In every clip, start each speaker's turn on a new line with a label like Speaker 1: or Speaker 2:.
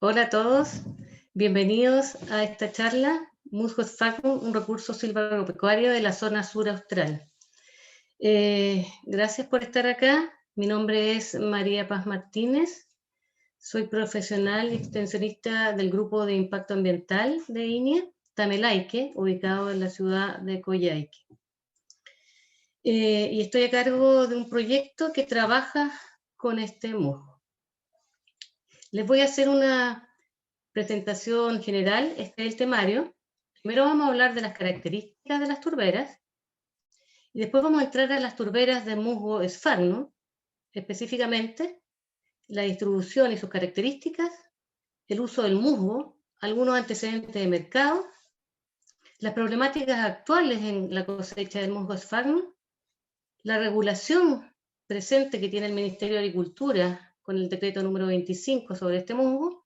Speaker 1: Hola a todos, bienvenidos a esta charla, Musgo Sphagnum, un recurso silvagropecuario de la zona sur austral. Gracias por estar acá, mi nombre es María Paz Martínez, soy profesional y extensionista del Grupo de Impacto Ambiental de INEA, Tamelaique, ubicado en la ciudad de Coyhaique. Y estoy a cargo de un proyecto que trabaja con este musgo. Les voy a hacer una presentación general, este es el temario. Primero vamos a hablar de las características de las turberas, y después vamos a entrar a las turberas de musgo Sphagnum, específicamente la distribución y sus características, el uso del musgo, algunos antecedentes de mercado, las problemáticas actuales en la cosecha del musgo Sphagnum, la regulación presente que tiene el Ministerio de Agricultura con el decreto número 25 sobre este musgo,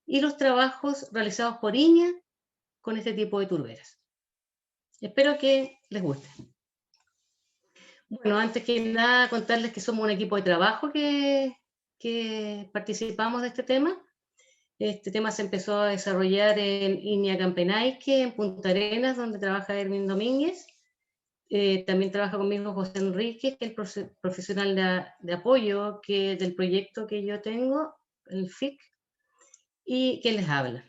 Speaker 1: y los trabajos realizados por INEA con este tipo de turberas. Espero que les guste. Bueno, antes que nada contarles que somos un equipo de trabajo que participamos de este tema. Este tema se empezó a desarrollar en INEA Campenaique, en Punta Arenas, donde trabaja Hermin Domínguez. También trabaja conmigo José Enrique, que es el profesional de apoyo del proyecto que yo tengo, el FIC, y que les habla.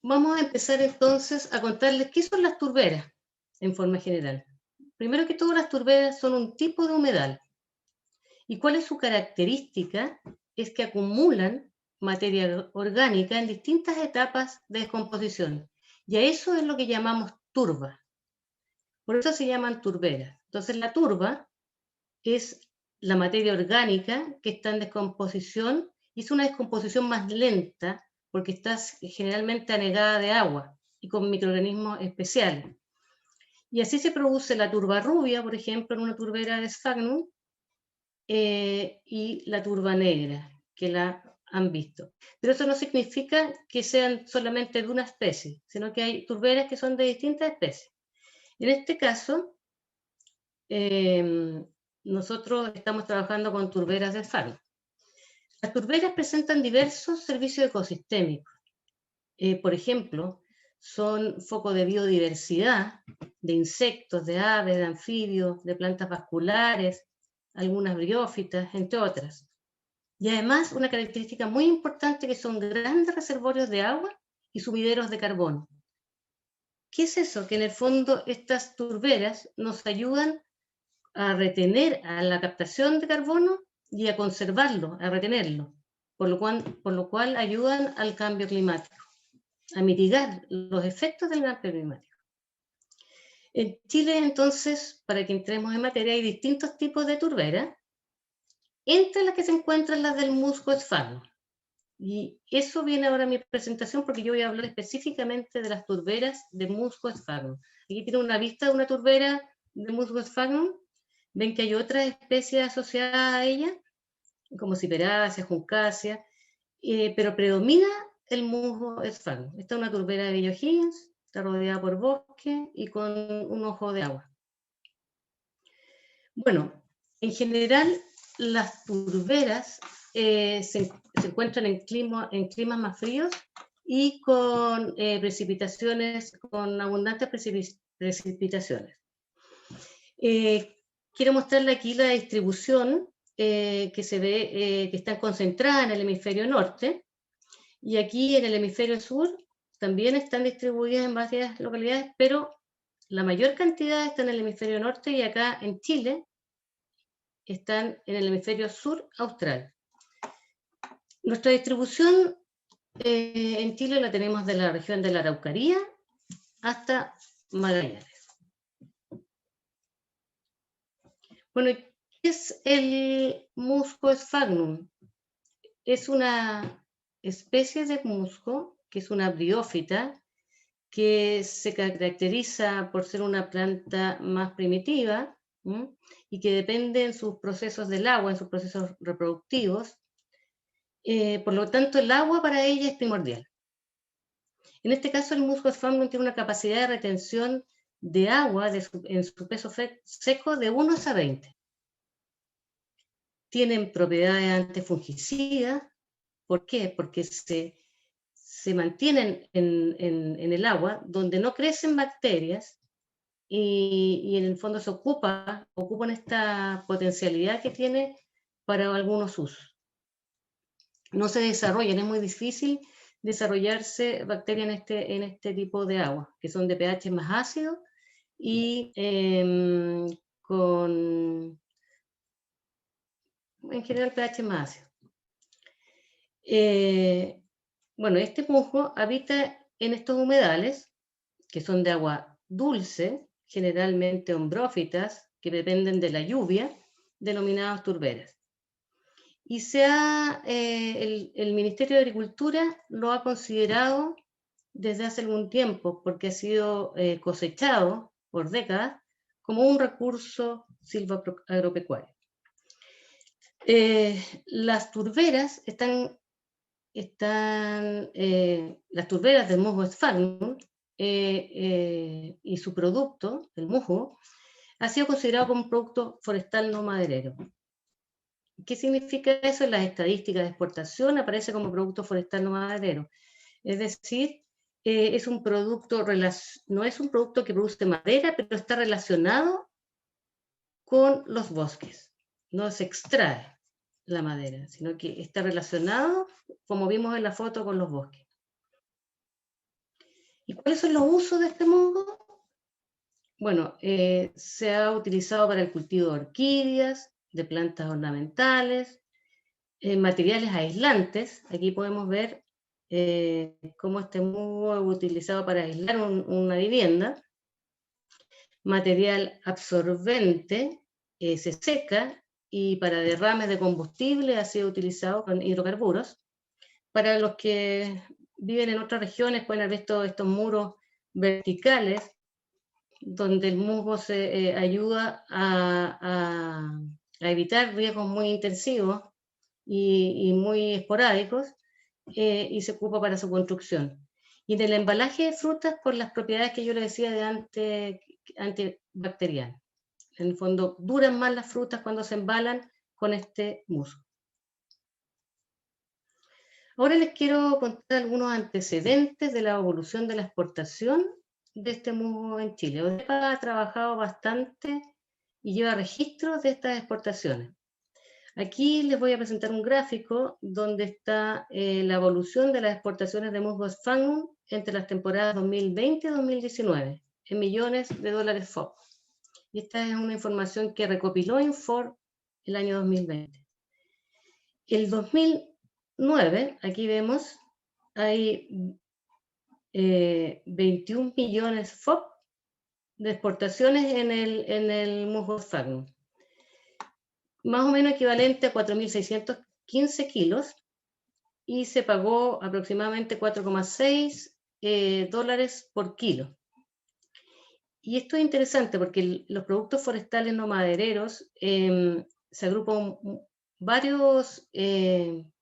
Speaker 1: Vamos a empezar entonces a contarles qué son las turberas en forma general. Primero que todo, las turberas son un tipo de humedal. ¿Y cuál es su característica? Es que acumulan materia orgánica en distintas etapas de descomposición. Y a eso es lo que llamamos turba. Por eso se llaman turberas. Entonces la turba es la materia orgánica que está en descomposición y es una descomposición más lenta porque está generalmente anegada de agua y con microorganismos especiales. Y así se produce la turba rubia, por ejemplo, en una turbera de Sphagnum, y la turba negra, que la han visto. Pero eso no significa que sean solamente de una especie, sino que hay turberas que son de distintas especies. En este caso, nosotros estamos trabajando con turberas de Sphagnum. Las turberas presentan diversos servicios ecosistémicos. Por ejemplo, son foco de biodiversidad, de insectos, de aves, de anfibios, de plantas vasculares, algunas briófitas, entre otras. Y además, una característica muy importante que son grandes reservorios de agua y sumideros de carbono. ¿Qué es eso? Que en el fondo estas turberas nos ayudan a retener a la captación de carbono y a conservarlo, a retenerlo, por lo cual ayudan al cambio climático, a mitigar los efectos del cambio climático. En Chile, entonces, para que entremos en materia, hay distintos tipos de turberas, entre las que se encuentran las del musgo Sphagnum. Y eso viene ahora en mi presentación porque yo voy a hablar específicamente de las turberas de musgo Sphagnum. Aquí tiene una vista de una turbera de musgo Sphagnum. Ven que hay otras especies asociadas a ella, como Cyperacea, Juncasia, pero predomina el musgo Sphagnum. Esta es una turbera de Bello Higgins, está rodeada por bosque y con un ojo de agua. Bueno, en general las turberas se encuentran en climas más fríos y con precipitaciones, con abundantes precipitaciones. Quiero mostrarle aquí la distribución que se ve que está concentrada en el hemisferio norte, y aquí en el hemisferio sur también están distribuidas en varias localidades, pero la mayor cantidad está en el hemisferio norte, y acá en Chile están en el hemisferio sur austral. Nuestra distribución en Chile la tenemos de la región de la Araucanía hasta Magallanes. Bueno, ¿qué es el musgo Sphagnum? Es una especie de musgo que es una briófita que se caracteriza por ser una planta más primitiva, ¿m? Y que depende en sus procesos del agua, en sus procesos reproductivos. Por lo tanto, el agua para ella es primordial. En este caso, el musgo Sphagnum tiene una capacidad de retención de agua en su peso seco de 1 a 20. tienen propiedades antifungicidas. ¿Por qué? Porque se mantienen en el agua donde no crecen bacterias y en el fondo se ocupan esta potencialidad que tiene para algunos usos. No se desarrollan, es muy difícil desarrollarse bacterias en este tipo de agua, que son de pH más ácido y en general pH más ácido. Bueno, este musgo habita en estos humedales, que son de agua dulce, generalmente ombrófitas, que dependen de la lluvia, denominadas turberas. Y el Ministerio de Agricultura lo ha considerado desde hace algún tiempo, porque ha sido cosechado por décadas como un recurso silvoagropecuario. Las turberas las turberas del musgo sphagnum y su producto, el musgo, ha sido considerado como un producto forestal no maderero. ¿Qué significa eso? En las estadísticas de exportación aparece como producto forestal no maderero. Es decir, es un producto, no es un producto que produce madera, pero está relacionado con los bosques. No se extrae la madera, sino que está relacionado, como vimos en la foto, con los bosques. ¿Y cuáles son los usos de este musgo? Bueno, se ha utilizado para el cultivo de orquídeas, de plantas ornamentales, materiales aislantes. Aquí podemos ver cómo este musgo es utilizado para aislar una vivienda. Material absorbente, se seca, y para derrames de combustible ha sido utilizado con hidrocarburos. Para los que viven en otras regiones pueden haber visto estos muros verticales donde el musgo ayuda a evitar riesgos muy intensivos y muy esporádicos, y se ocupa para su construcción. Y en el embalaje de frutas por las propiedades que yo les decía de antibacterianas. En el fondo duran más las frutas cuando se embalan con este musgo. Ahora les quiero contar algunos antecedentes de la evolución de la exportación de este musgo en Chile. ODEPA ha trabajado bastante y lleva registros de estas exportaciones. Aquí les voy a presentar un gráfico donde está la evolución de las exportaciones de musgo sphagnum entre las temporadas 2020 y 2019, en millones de dólares FOB. Y esta es una información que recopiló Infor el año 2020. El 2009, aquí vemos, hay 21 millones FOB de exportaciones en el musgo sphagnum, más o menos equivalente a 4.615 kilos, y se pagó aproximadamente 4,6 dólares por kilo. Y esto es interesante porque los productos forestales no madereros se agrupan varios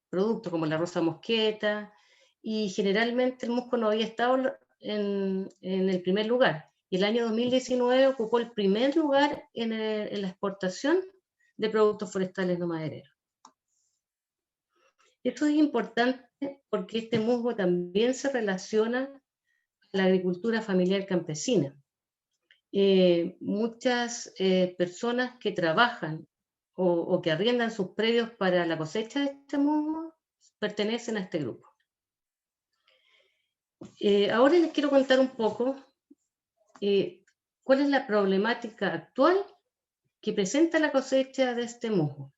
Speaker 1: productos como la rosa mosqueta, y generalmente el musgo no había estado en el primer lugar. Y el año 2019 ocupó el primer lugar en la exportación de productos forestales no madereros. Esto es importante porque este musgo también se relaciona a la agricultura familiar campesina. Muchas personas que trabajan o que arriendan sus predios para la cosecha de este musgo pertenecen a este grupo. Ahora les quiero contar un poco cuál es la problemática actual que presenta la cosecha de este musgo.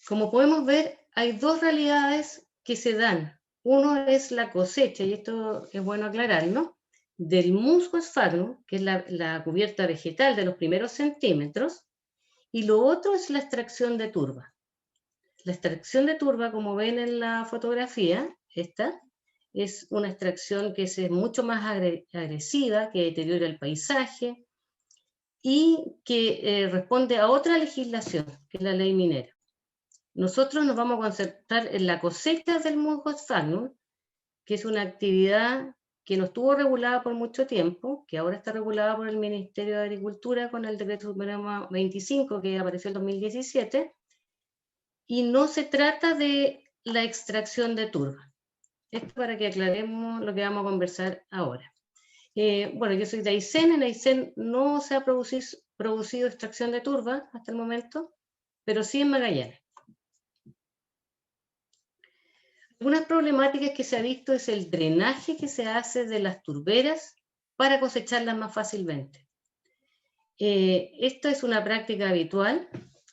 Speaker 1: Como podemos ver, hay dos realidades que se dan. Uno es la cosecha, y esto es bueno aclararlo, del musgo sphagnum, que es la cubierta vegetal de los primeros centímetros, y lo otro es la extracción de turba. La extracción de turba, como ven en la fotografía, esta es una extracción que es mucho más agresiva, que deteriora el paisaje y que responde a otra legislación, que es la ley minera. Nosotros nos vamos a concentrar en la cosecha del musgo sphagnum, que es una actividad que no estuvo regulada por mucho tiempo, que ahora está regulada por el Ministerio de Agricultura con el Decreto Supremo 25 que apareció en 2017, y no se trata de la extracción de turba. Esto para que aclaremos lo que vamos a conversar ahora. Bueno, yo soy de Aysén, en Aysén no se ha producido extracción de turba hasta el momento, pero sí en Magallanes. Algunas problemáticas que se ha visto es el drenaje que se hace de las turberas para cosecharlas más fácilmente. Esto es una práctica habitual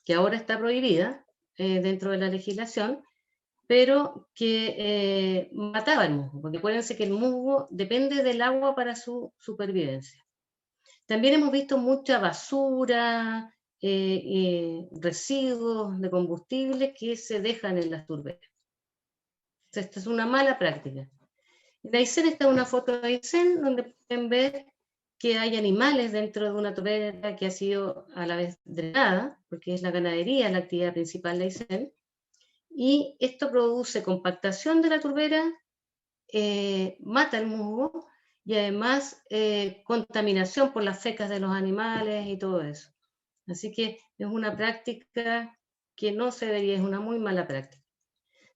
Speaker 1: que ahora está prohibida dentro de la legislación, pero que mataba el musgo, porque acuérdense que el musgo depende del agua para su supervivencia. También hemos visto mucha basura, residuos de combustible que se dejan en las turberas. Esta es una mala práctica. En Aysén está una foto de Aysén donde pueden ver que hay animales dentro de una turbera que ha sido a la vez drenada, porque es la ganadería la actividad principal de Aysén, y esto produce compactación de la turbera, mata el musgo y además contaminación por las fecas de los animales y todo eso. Así que es una práctica que no se debería, es una muy mala práctica.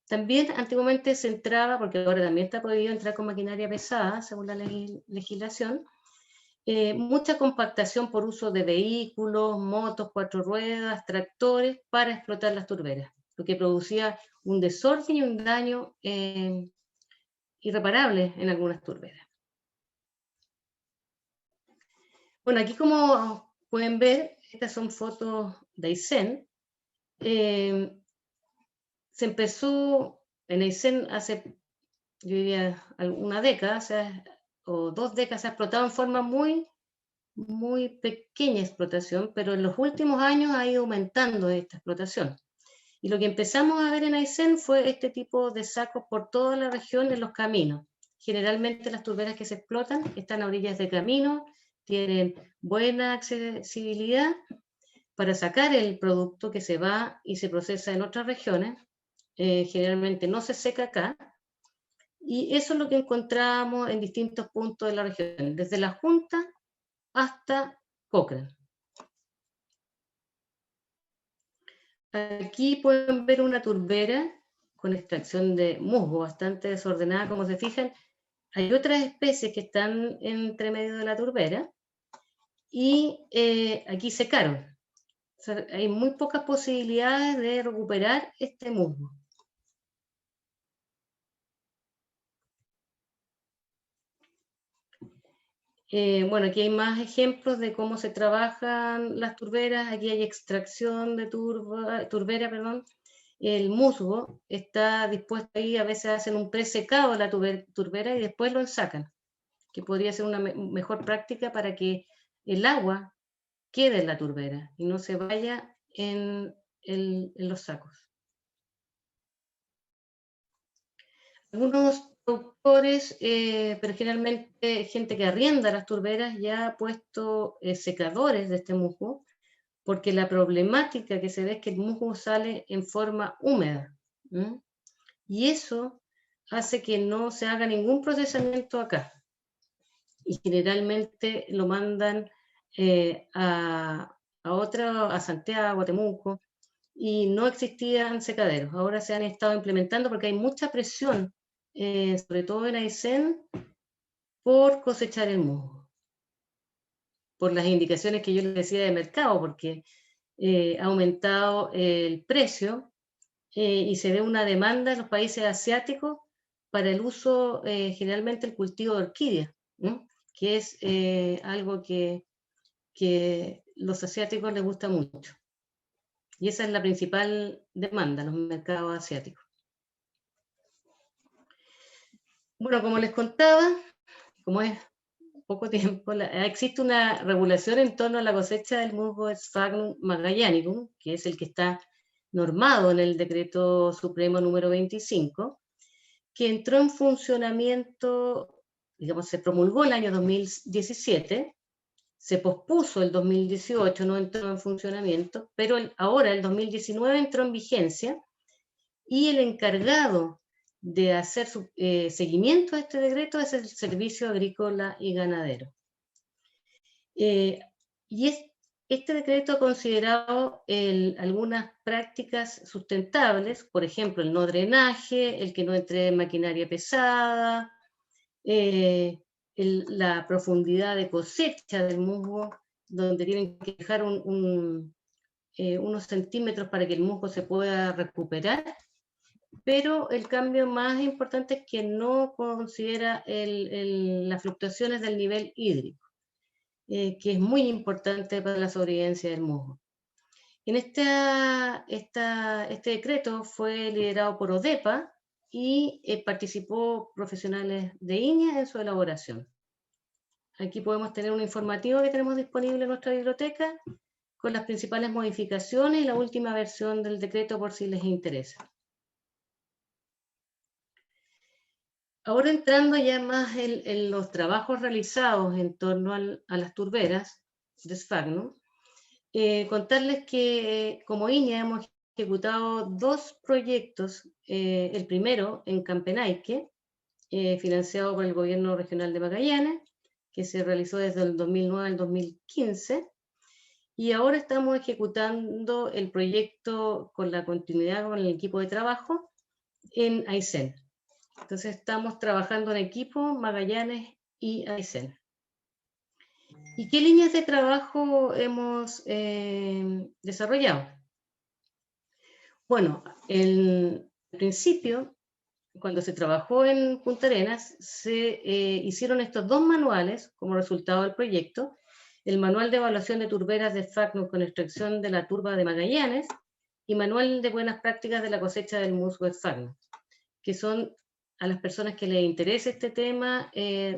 Speaker 1: También antiguamente se entraba, porque ahora también está prohibido entrar con maquinaria pesada, según la legislación, mucha compactación por uso de vehículos, motos, 4 ruedas, tractores, para explotar las turberas, lo que producía un desorden y un daño irreparable en algunas turberas. Bueno, aquí como pueden ver, estas son fotos de Aysén. Se empezó en Aysén hace, yo diría, una década, o 2 décadas, se ha explotado en forma muy pequeña explotación, pero en los últimos años ha ido aumentando esta explotación. Y lo que empezamos a ver en Aysén fue este tipo de sacos por toda la región en los caminos. Generalmente las turberas que se explotan están a orillas de caminos, tienen buena accesibilidad para sacar el producto que se va y se procesa en otras regiones. Generalmente no se seca acá, y eso es lo que encontramos en distintos puntos de la región, desde La Junta hasta Cochrane. Aquí pueden ver una turbera con extracción de musgo bastante desordenada, como se fijan. Hay otras especies que están entre medio de la turbera y aquí secaron. O sea, hay muy pocas posibilidades de recuperar este musgo. Bueno, aquí hay más ejemplos de cómo se trabajan las turberas. Aquí hay extracción de turbera, perdón. El musgo está dispuesto ahí, a veces hacen un presecado de la turbera y después lo ensacan, que podría ser una mejor práctica para que el agua quede en la turbera y no se vaya en los sacos. Algunos productores, pero generalmente gente que arrienda las turberas, ya ha puesto secadores de este musgo, porque la problemática que se ve es que el musgo sale en forma húmeda, ¿m? Y eso hace que no se haga ningún procesamiento acá. Y generalmente lo mandan a Santiago, a Temuco, y no existían secaderos. Ahora se han estado implementando porque hay mucha presión, sobre todo en Aysén, por cosechar el musgo, por las indicaciones que yo les decía de mercado, porque ha aumentado el precio y se ve una demanda en los países asiáticos para el uso, generalmente el cultivo de orquídeas, ¿no? Que es algo que los asiáticos les gusta mucho. Y esa es la principal demanda, los mercados asiáticos. Bueno, como les contaba, como es poco tiempo, existe una regulación en torno a la cosecha del musgo Sphagnum magellanicum, que es el que está normado en el Decreto Supremo número 25, que entró en funcionamiento, digamos, se promulgó el año 2017, se pospuso el 2018, no entró en funcionamiento, pero ahora el 2019 entró en vigencia, y el encargado de hacer seguimiento a este decreto es el Servicio Agrícola y Ganadero. Este decreto ha considerado algunas prácticas sustentables, por ejemplo, el no drenaje, el que no entre maquinaria pesada, la profundidad de cosecha del musgo, donde tienen que dejar unos centímetros para que el musgo se pueda recuperar, pero el cambio más importante es que no considera las fluctuaciones del nivel hídrico, que es muy importante para la sobrevivencia del musgo. Este decreto fue liderado por ODEPA y participó profesionales de INEA en su elaboración. Aquí podemos tener un informativo que tenemos disponible en nuestra biblioteca con las principales modificaciones y la última versión del decreto por si les interesa. Ahora entrando ya más en los trabajos realizados en torno a las turberas de Sfagnum, contarles que como INEA hemos ejecutado 2 proyectos, el primero en Campenaique, financiado por el Gobierno Regional de Magallanes, que se realizó desde el 2009 al 2015, y ahora estamos ejecutando el proyecto con la continuidad con el equipo de trabajo en Aysén. Entonces estamos trabajando en equipo Magallanes y Aysén. ¿Y qué líneas de trabajo hemos desarrollado? Bueno, al principio, cuando se trabajó en Punta Arenas, se hicieron estos 2 manuales como resultado del proyecto: el Manual de Evaluación de Turberas de Sfagnum con extracción de la turba de Magallanes y Manual de Buenas Prácticas de la cosecha del musgo de Sfagnum, que son, a las personas que les interese este tema,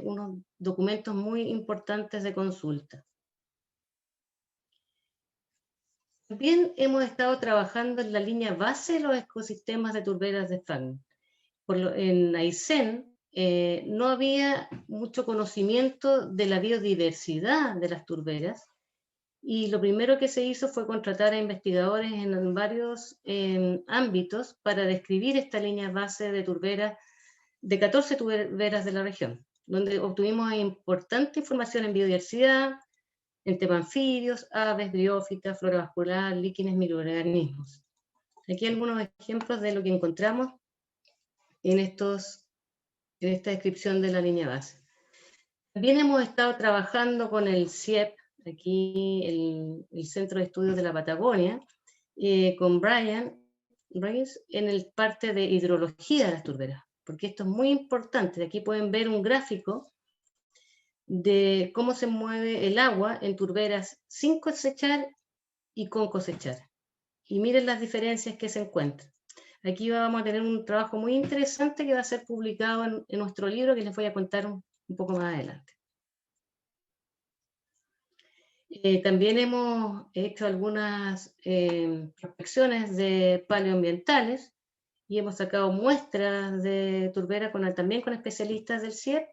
Speaker 1: unos documentos muy importantes de consulta. También hemos estado trabajando en la línea base de los ecosistemas de turberas de Sfagnum. En Aysén no había mucho conocimiento de la biodiversidad de las turberas, y lo primero que se hizo fue contratar a investigadores en varios ámbitos para describir esta línea base de turberas, de 14 turberas de la región, donde obtuvimos importante información en biodiversidad, en tema anfibios, aves, briófitas, flora vascular, líquenes, microorganismos. Aquí algunos ejemplos de lo que encontramos en esta descripción de la línea base. También hemos estado trabajando con el CIEP, aquí el Centro de Estudios de la Patagonia, con Brian Reis, en el parte de hidrología de las turberas, porque esto es muy importante. Aquí pueden ver un gráfico de cómo se mueve el agua en turberas sin cosechar y con cosechar. Y miren las diferencias que se encuentran. Aquí vamos a tener un trabajo muy interesante que va a ser publicado en nuestro libro, que les voy a contar un poco más adelante. También hemos hecho algunas prospecciones de paleoambientales y hemos sacado muestras de turberas también con especialistas del CIEP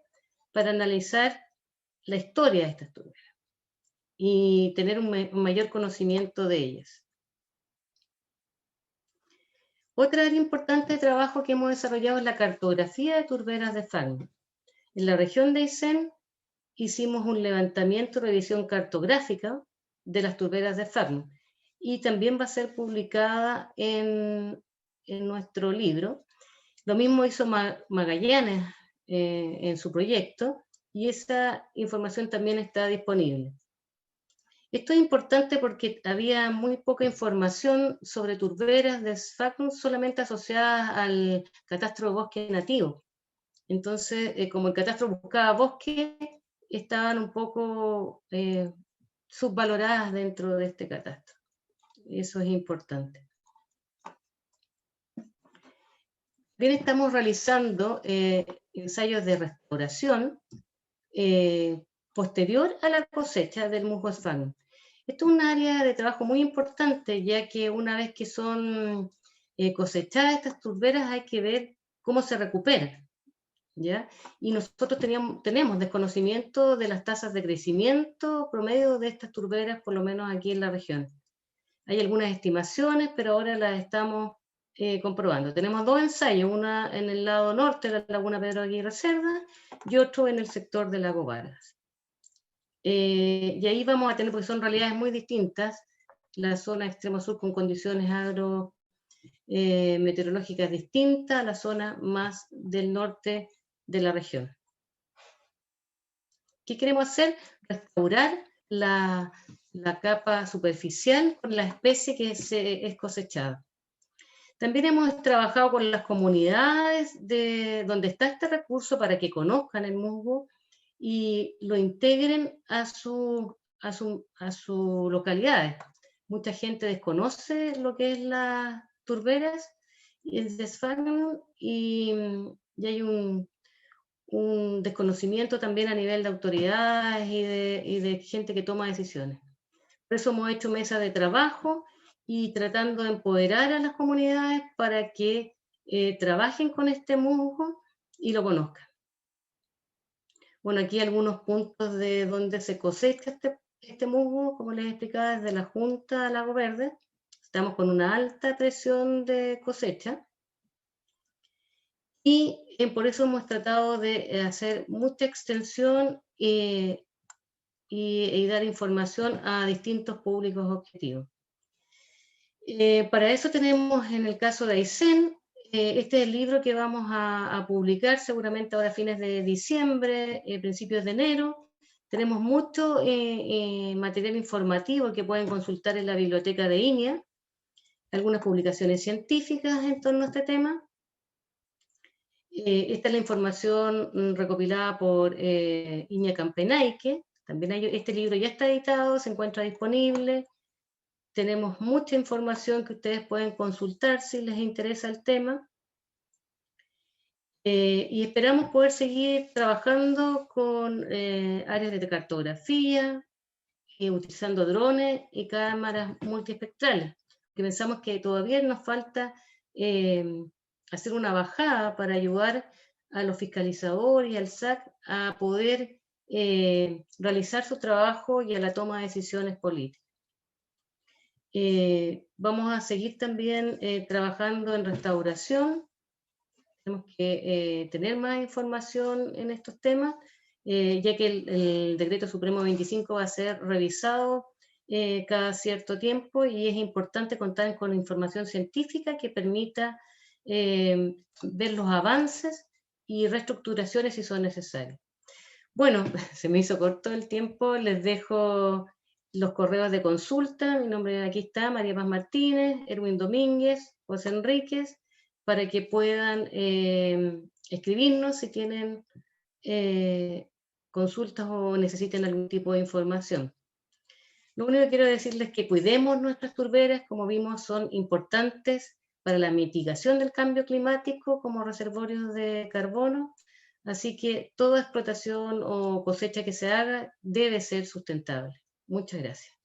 Speaker 1: para analizar la historia de estas turberas y tener un mayor conocimiento de ellas. Otra área importante de trabajo que hemos desarrollado es la cartografía de turberas de Sfagnum. En la región de Aysén hicimos un levantamiento y revisión cartográfica de las turberas de Sfagnum, y también va a ser publicada en nuestro libro. Lo mismo hizo Magallanes en su proyecto, y esa información también está disponible. Esto es importante porque había muy poca información sobre turberas de Sfagnum, solamente asociadas al catastro de bosque nativo. Entonces, como el catastro buscaba bosque, estaban un poco subvaloradas dentro de este catastro. Eso es importante. Bien, estamos realizando ensayos de restauración posterior a la cosecha del musgo Sfagnum. Esto es un área de trabajo muy importante, ya que una vez que son cosechadas estas turberas hay que ver cómo se recuperan, ¿ya? Y nosotros tenemos desconocimiento de las tasas de crecimiento promedio de estas turberas, por lo menos aquí en la región. Hay algunas estimaciones, pero ahora las estamos comprobando. Tenemos 2 ensayos, una en el lado norte de la laguna Pedro Aguirre Cerda y otro en el sector de Lago Vargas. Y ahí vamos a tener, porque son realidades muy distintas, la zona extremo sur con condiciones meteorológicas distintas a la zona más del norte de la región. ¿Qué queremos hacer? Restaurar la capa superficial con la especie que es cosechada. También hemos trabajado con las comunidades donde está este recurso para que conozcan el musgo y lo integren a sus localidades. Mucha gente desconoce lo que es las turberas y el desfagan y hay un desconocimiento también a nivel de autoridades y de gente que toma decisiones. Por eso hemos hecho mesas de trabajo y tratando de empoderar a las comunidades para que trabajen con este musgo y lo conozcan. Bueno, aquí algunos puntos de donde se cosecha este musgo, como les explicaba, desde la Junta a Lago Verde. Estamos con una alta presión de cosecha. Y por eso hemos tratado de hacer mucha extensión y dar información a distintos públicos objetivos. Para eso tenemos en el caso de Aysén, este es el libro que vamos a publicar seguramente ahora a fines de diciembre, principios de enero. Tenemos mucho material informativo que pueden consultar en la biblioteca de INEA, algunas publicaciones científicas en torno a este tema. Esta es la información recopilada por Iña Campenaique. También este libro ya está editado, se encuentra disponible. Tenemos mucha información que ustedes pueden consultar si les interesa el tema. Y esperamos poder seguir trabajando con áreas de cartografía, utilizando drones y cámaras multiespectrales, porque pensamos que todavía nos falta hacer una bajada para ayudar a los fiscalizadores y al SAC a poder realizar su trabajo y a la toma de decisiones políticas. Vamos a seguir también trabajando en restauración. Tenemos que tener más información en estos temas, ya que el Decreto Supremo 25 va a ser revisado cada cierto tiempo y es importante contar con información científica que permita ver los avances y reestructuraciones si son necesarias. Bueno, se me hizo corto el tiempo, les dejo los correos de consulta. Mi nombre aquí está, María Paz Martínez, Erwin Domínguez, José Enríquez, para que puedan escribirnos si tienen consultas o necesiten algún tipo de información. Lo único que quiero decirles es que cuidemos nuestras turberas, como vimos, son importantes para la mitigación del cambio climático como reservorios de carbono, así que toda explotación o cosecha que se haga debe ser sustentable. Muchas gracias.